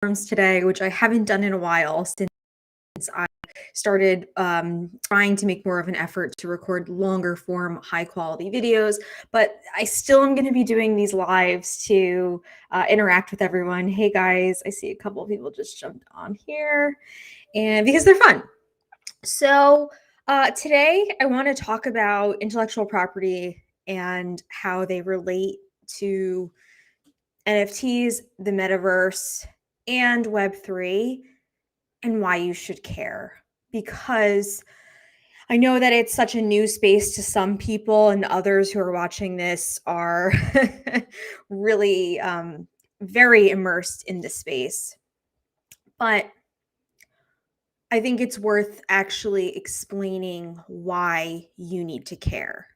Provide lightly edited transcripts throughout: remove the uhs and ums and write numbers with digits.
today, which I haven't done in a while since I started trying to make more of an effort to record longer form, high quality videos. But I still am going to be doing these lives to interact with everyone. Hey guys, I see a couple of people just jumped on here, and because they're fun. So today I want to talk about intellectual property and how they relate to NFTs, the metaverse, and Web3, and why you should care. Because I know that it's such a new space to some people, and others who are watching this are really very immersed in this space. But I think it's worth actually explaining why you need to care.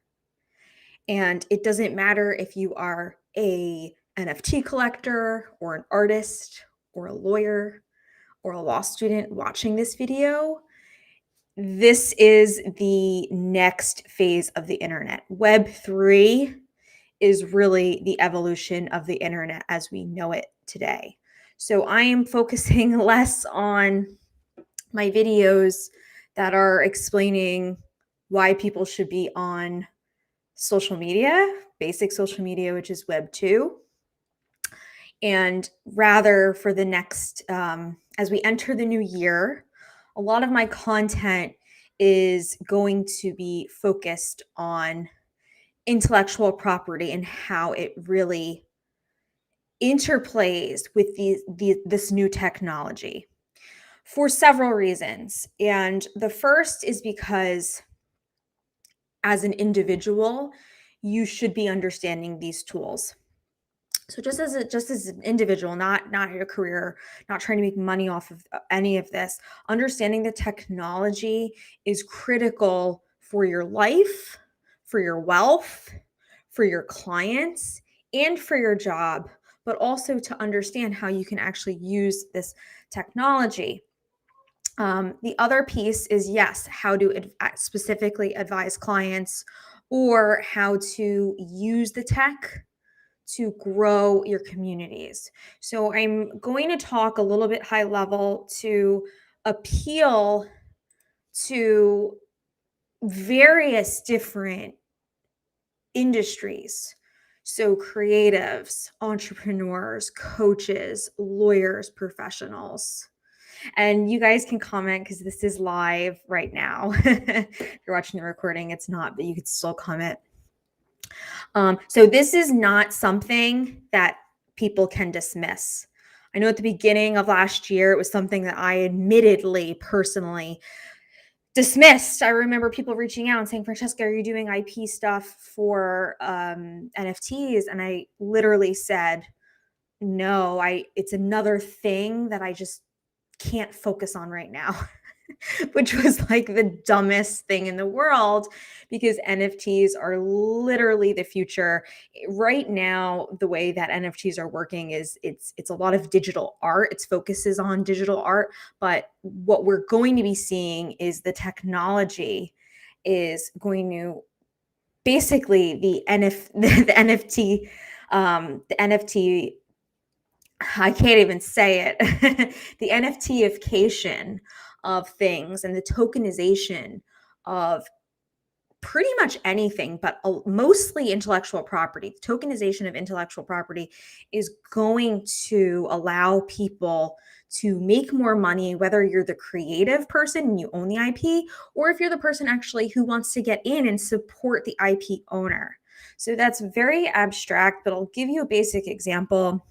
And it doesn't matter if you are a NFT collector or an artist or a lawyer or a law student watching this video. This is the next phase of the internet. Web3 is really the evolution of the internet as we know it today. So I am focusing less on my videos that are explaining why people should be on social media, basic social media, which is Web 2. And rather for the next, as we enter the new year, a lot of my content is going to be focused on intellectual property and how it really interplays with this new technology for several reasons. And the first is because as an individual, you should be understanding these tools. So just as an individual, not your career, not trying to make money off of any of this, understanding the technology is critical for your life, for your wealth, for your clients, and for your job, but also to understand how you can actually use this technology. The other piece is, yes, how to specifically advise clients or how to use the tech to grow your communities. So I'm going to talk a little bit high level to appeal to various different industries. So creatives, entrepreneurs, coaches, lawyers, professionals. And you guys can comment because this is live right now. If you're watching the recording, it's not, but you could still comment. So this is not something that people can dismiss. I know at the beginning of last year, it was something that I admittedly, personally dismissed. I remember people reaching out and saying, Francesca, are you doing IP stuff for NFTs? And I literally said, no, it's another thing that I just can't focus on right now. Which was like the dumbest thing in the world because NFTs are literally the future. Right now, the way that NFTs are working is it's a lot of digital art. Its focuses on digital art, but what we're going to be seeing is the technology is going to basically the NFT, the NFT. I can't even say it. The NFTification of things and the tokenization of pretty much anything, but mostly intellectual property. The tokenization of intellectual property is going to allow people to make more money, whether you're the creative person and you own the IP, or if you're the person actually who wants to get in and support the IP owner. So that's very abstract, but I'll give you a basic example.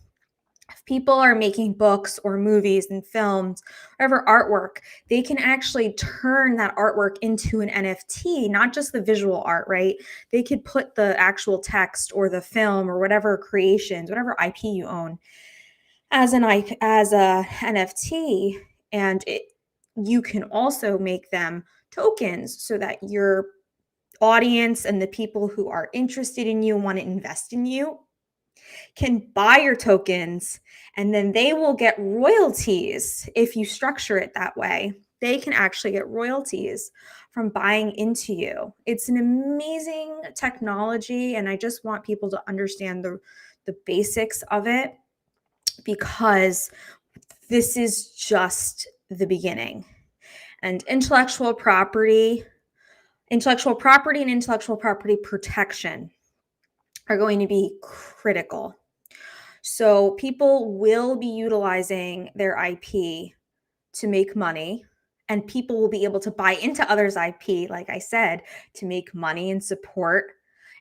If people are making books or movies and films, whatever artwork, they can actually turn that artwork into an NFT, not just the visual art, right? They could put the actual text or the film or whatever creations, whatever IP you own as a NFT, and you can also make them tokens so that your audience and the people who are interested in you and want to invest in you can buy your tokens, and then they will get royalties if you structure it that way. They can actually get royalties from buying into you. It's an amazing technology, and I just want people to understand the basics of it, because this is just the beginning. And intellectual property and intellectual property protection are going to be critical. So people will be utilizing their IP to make money, and people will be able to buy into others' IP, like I said, to make money and support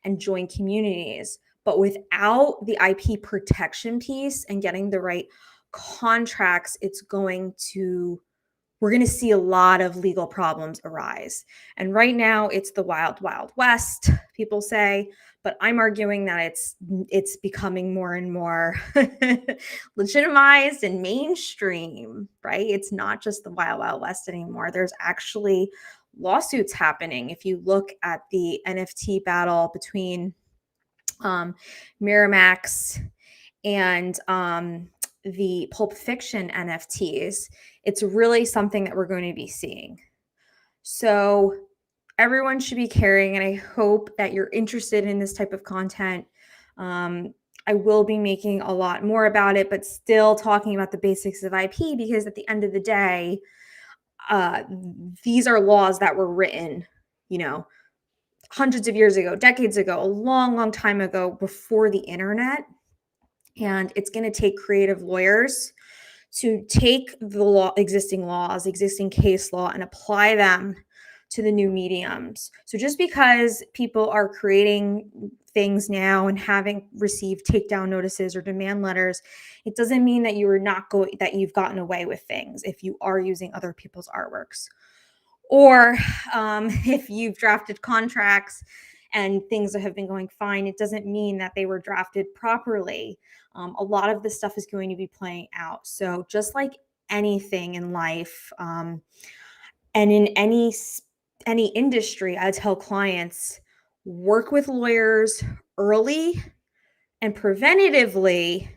and join communities. But without the IP protection piece and getting the right contracts, we're going to see a lot of legal problems arise. And right now it's the wild, wild west, people say, but I'm arguing that it's becoming more and more legitimized and mainstream, right? It's not just the wild, wild west anymore. There's actually lawsuits happening. If you look at the NFT battle between Miramax and the Pulp Fiction NFTs, it's really something that we're going to be seeing. So everyone should be caring, and I hope that you're interested in this type of content. I will be making a lot more about it, but still talking about the basics of IP, because at the end of the day, these are laws that were written, hundreds of years ago, decades ago, a long, long time ago, before the internet. And it's going to take creative lawyers to take the existing laws, existing case law, and apply them to the new mediums. So just because people are creating things now and having received takedown notices or demand letters, it doesn't mean that that you've gotten away with things if you are using other people's artworks. Or if you've drafted contracts and things have been going fine, it doesn't mean that they were drafted properly. A lot of this stuff is going to be playing out. So just like anything in life, and in any industry, I tell clients, work with lawyers early and preventatively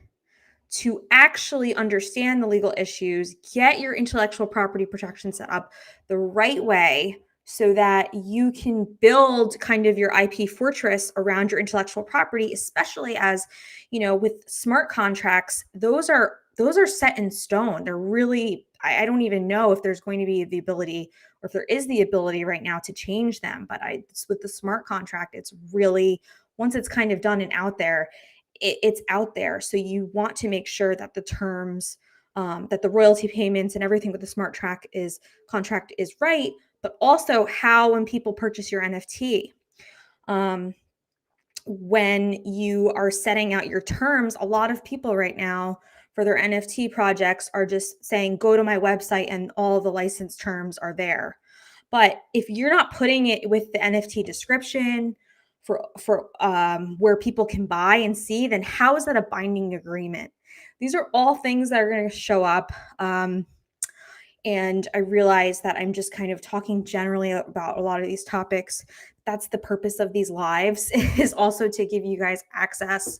to actually understand the legal issues, get your intellectual property protection set up the right way so that you can build kind of your IP fortress around your intellectual property, especially as, with smart contracts, those are set in stone. They're really, I don't even know if there's going to be the ability, or if there is the ability right now to change them. But with the smart contract, it's really, once it's kind of done and out there, it's out there. So you want to make sure that the terms, that the royalty payments and everything with the smart contract is right, but also how, when people purchase your NFT, when you are setting out your terms, a lot of people right now for their NFT projects are just saying, go to my website and all the license terms are there. But if you're not putting it with the NFT description for where people can buy and see, then how is that a binding agreement? These are all things that are going to show up. And I realize that I'm just kind of talking generally about a lot of these topics. That's the purpose of these lives, is also to give you guys access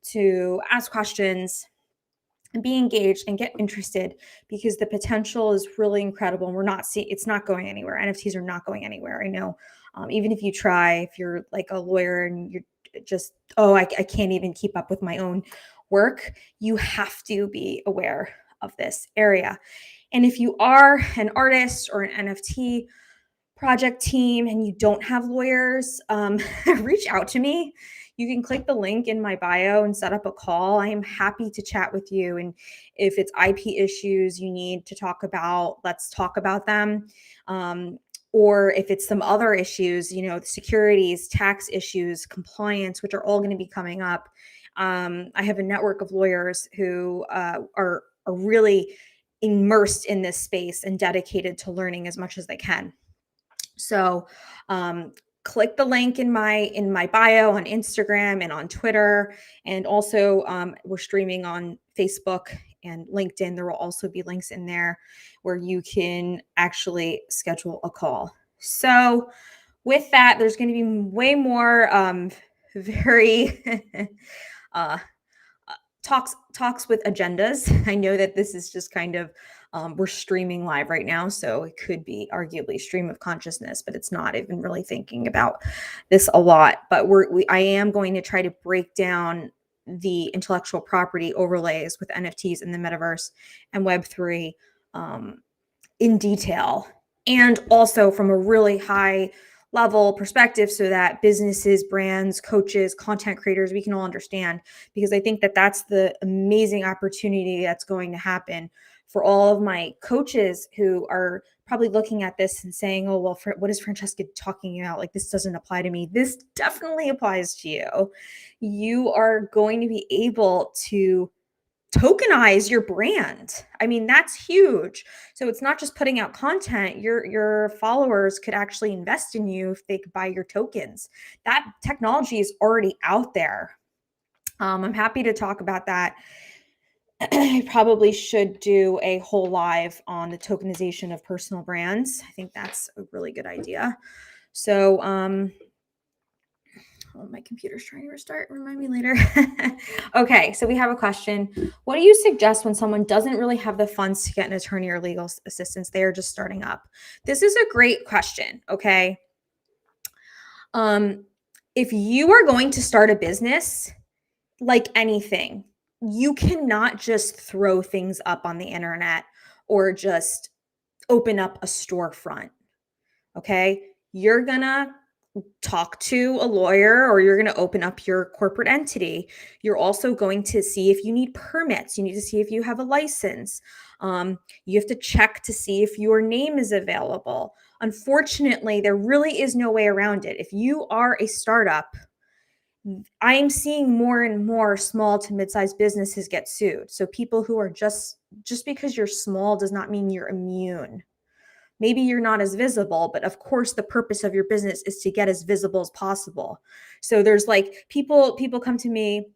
to ask questions and be engaged and get interested, because the potential is really incredible. And it's not going anywhere. NFTs are not going anywhere. I know, even if you try, if you're like a lawyer and you're just, I can't even keep up with my own work, you have to be aware of this area. And if you are an artist or an NFT project team and you don't have lawyers, reach out to me. You can click the link in my bio and set up a call. I am happy to chat with you. And if it's IP issues you need to talk about, let's talk about them. Or if it's some other issues, securities, tax issues, compliance, which are all going to be coming up. I have a network of lawyers who are really immersed in this space and dedicated to learning as much as they can. So click the link in my bio on Instagram and on Twitter. And also we're streaming on Facebook and LinkedIn. There will also be links in there where you can actually schedule a call. So with that, there's going to be way more very talks with agendas. I know that this is just kind of, we're streaming live right now, so it could be arguably stream of consciousness, but it's not. I've been really thinking about this a lot, but I am going to try to break down the intellectual property overlays with NFTs in the metaverse and Web3 in detail, and also from a really high level perspective so that businesses, brands, coaches, content creators, we can all understand, because I think that that's the amazing opportunity that's going to happen for all of my coaches who are probably looking at this and saying, oh, well, what is Francesca talking about? Like, this doesn't apply to me. This definitely applies to you. You are going to be able to tokenize your brand. I mean, that's huge. So it's not just putting out content. Your followers could actually invest in you if they could buy your tokens. That technology is already out there. I'm happy to talk about that. I probably should do a whole live on the tokenization of personal brands. I think that's a really good idea. So, oh, my computer's trying to restart. Remind me later. Okay, so we have a question. What do you suggest when someone doesn't really have the funds to get an attorney or legal assistance? They are just starting up. This is a great question, okay? If you are going to start a business, like anything, you cannot just throw things up on the internet or just open up a storefront, okay? You're gonna talk to a lawyer, or you're going to open up your corporate entity. You're also going to see if you need permits. You need to see if you have a license. You have to check to see if your name is available. Unfortunately, there really is no way around it. If you are a startup, I am seeing more and more small to mid-sized businesses get sued. So people who are just because you're small does not mean you're immune. Maybe you're not as visible, but of course the purpose of your business is to get as visible as possible. So there's like people come to me,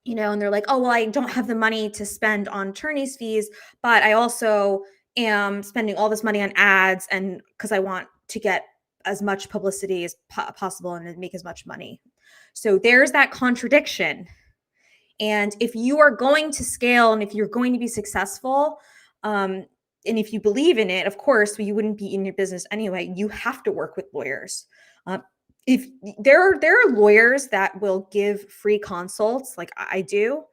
and they're like, oh, well, I don't have the money to spend on attorney's fees, but I also am spending all this money on ads, and because I want to get as much publicity as possible and make as much money. So there's that contradiction. And if you are going to scale and if you're going to be successful, and if you believe in it, of course, you wouldn't be in your business anyway. You have to work with lawyers. If there are lawyers that will give free consults, like I do,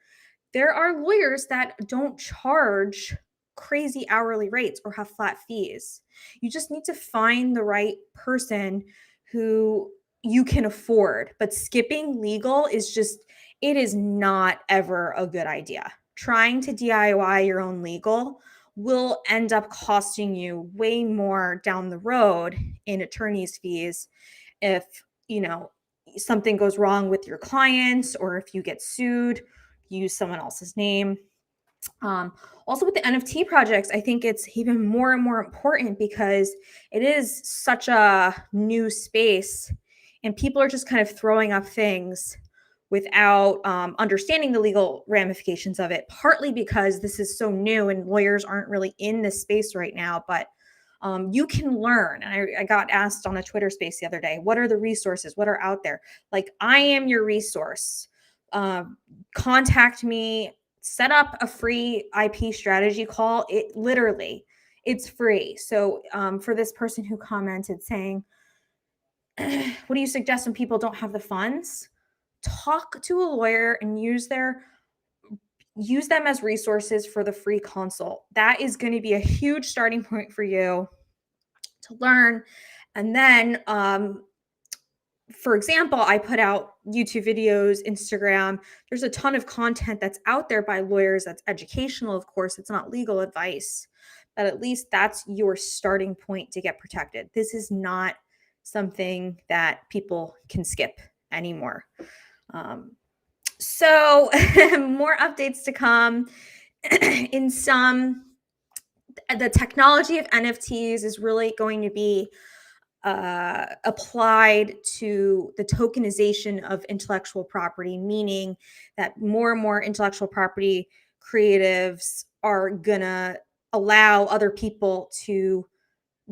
there are lawyers that don't charge crazy hourly rates or have flat fees. You just need to find the right person who you can afford. But skipping legal it is not ever a good idea. Trying to DIY your own legal will end up costing you way more down the road in attorney's fees if, something goes wrong with your clients, or if you get sued, use someone else's name. Also with the NFT projects, I think it's even more and more important because it is such a new space and people are just kind of throwing up things without understanding the legal ramifications of it, partly because this is so new and lawyers aren't really in this space right now. But you can learn. And I got asked on a Twitter space the other day, what are the resources? What are out there? Like, I am your resource. Contact me, set up a free IP strategy call. It's free. So for this person who commented saying, what do you suggest when people don't have the funds? Talk to a lawyer and use them as resources for the free consult. That is going to be a huge starting point for you to learn. And then, for example, I put out YouTube videos, Instagram. There's a ton of content that's out there by lawyers that's educational. Of course, it's not legal advice, but at least that's your starting point to get protected. This is not something that people can skip anymore. So more updates to come. The technology of NFTs is really going to be applied to the tokenization of intellectual property, meaning that more and more intellectual property creatives are gonna allow other people to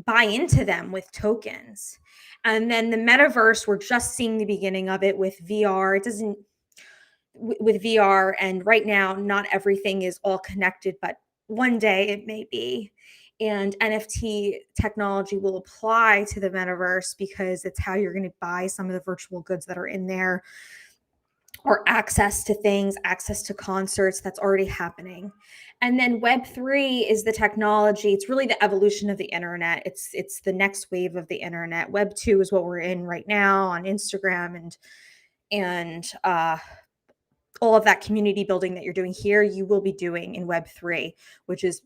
buy into them with tokens. And then the metaverse, we're just seeing the beginning of it with VR. With VR, and right now, not everything is all connected, but one day it may be. And NFT technology will apply to the metaverse because it's how you're going to buy some of the virtual goods that are in there. or access to things, access to concerts that's already happening. And then Web3 is the technology. It's really the evolution of the internet. It's the next wave of the internet. Web2 is what we're in right now on Instagram and all of that community building that you're doing here, you will be doing in Web3, which is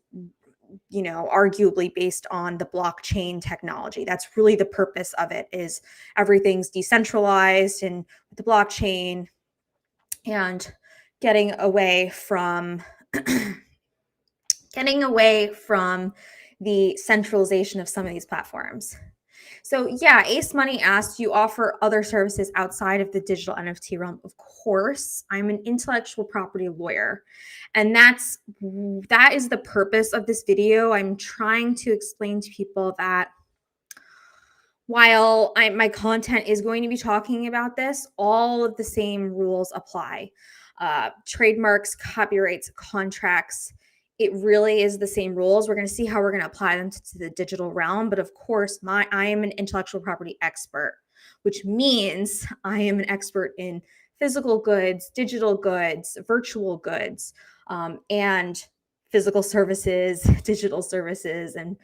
arguably based on the blockchain technology. That's really the purpose of it, is everything's decentralized and with the blockchain, and getting away from getting away from the centralization of some of these platforms. So yeah, Ace Money asked, you offer other services outside of the digital NFT realm? Of course, I'm an intellectual property lawyer. And that is the purpose of this video. I'm trying to explain to people that while my content is going to be talking about this, all of the same rules apply. Trademarks, copyrights, contracts, it really is the same rules. We're going to see how we're going to apply them to the digital realm. But of course, I am an intellectual property expert, which means I am an expert in physical goods, digital goods, virtual goods, and physical services, digital services, and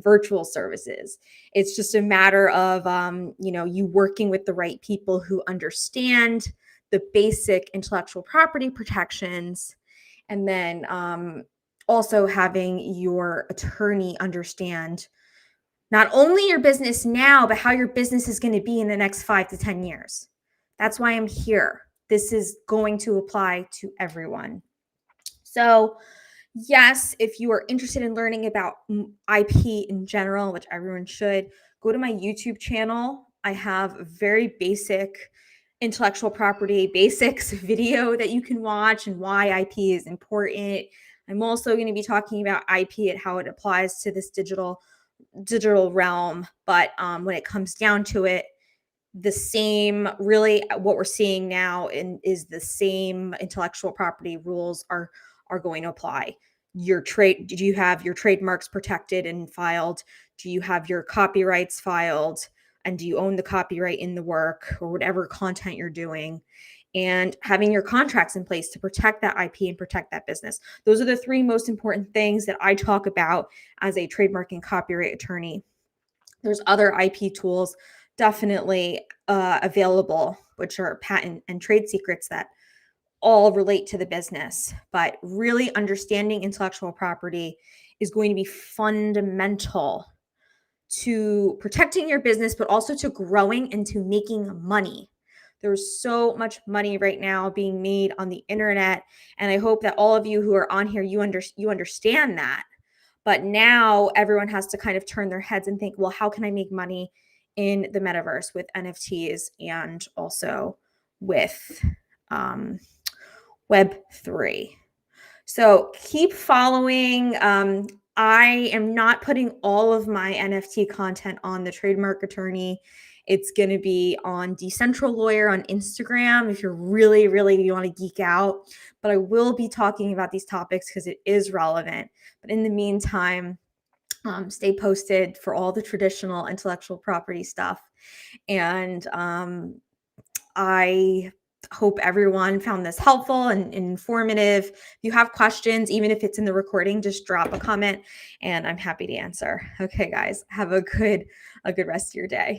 virtual services. It's just a matter of you working with the right people who understand the basic intellectual property protections, and then also having your attorney understand not only your business now, but how your business is going to be in the next 5 to 10 years. That's why I'm here. This is going to apply to everyone. So yes, if you are interested in learning about IP in general, which everyone should, go to my YouTube channel. I have a very basic intellectual property basics video that you can watch and why IP is important. I'm also going to be talking about IP and how it applies to this digital realm. But when it comes down to it, the same, really what we're seeing now is the same intellectual property rules are going to apply. Do you have your trademarks protected and filed? Do you have your copyrights filed? And do you own the copyright in the work or whatever content you're doing? And having your contracts in place to protect that IP and protect that business. Those are the 3 most important things that I talk about as a trademark and copyright attorney. There's other IP tools definitely available, which are patent and trade secrets that all relate to the business. But really understanding intellectual property is going to be fundamental to protecting your business, but also to growing and to making money. There's so much money right now being made on the internet. And I hope that all of you who are on here, you understand that. But now everyone has to kind of turn their heads and think, well, how can I make money in the metaverse with NFTs and also with Web3? So keep following. I am not putting all of my NFT content on the Trademark Attorney. It's going to be on Decentral Lawyer on Instagram if you're really, really, you want to geek out. But I will be talking about these topics because it is relevant. But in the meantime, stay posted for all the traditional intellectual property stuff. And I hope everyone found this helpful and informative. If you have questions, even if it's in the recording, just drop a comment and I'm happy to answer. Okay, guys, have a good rest of your day.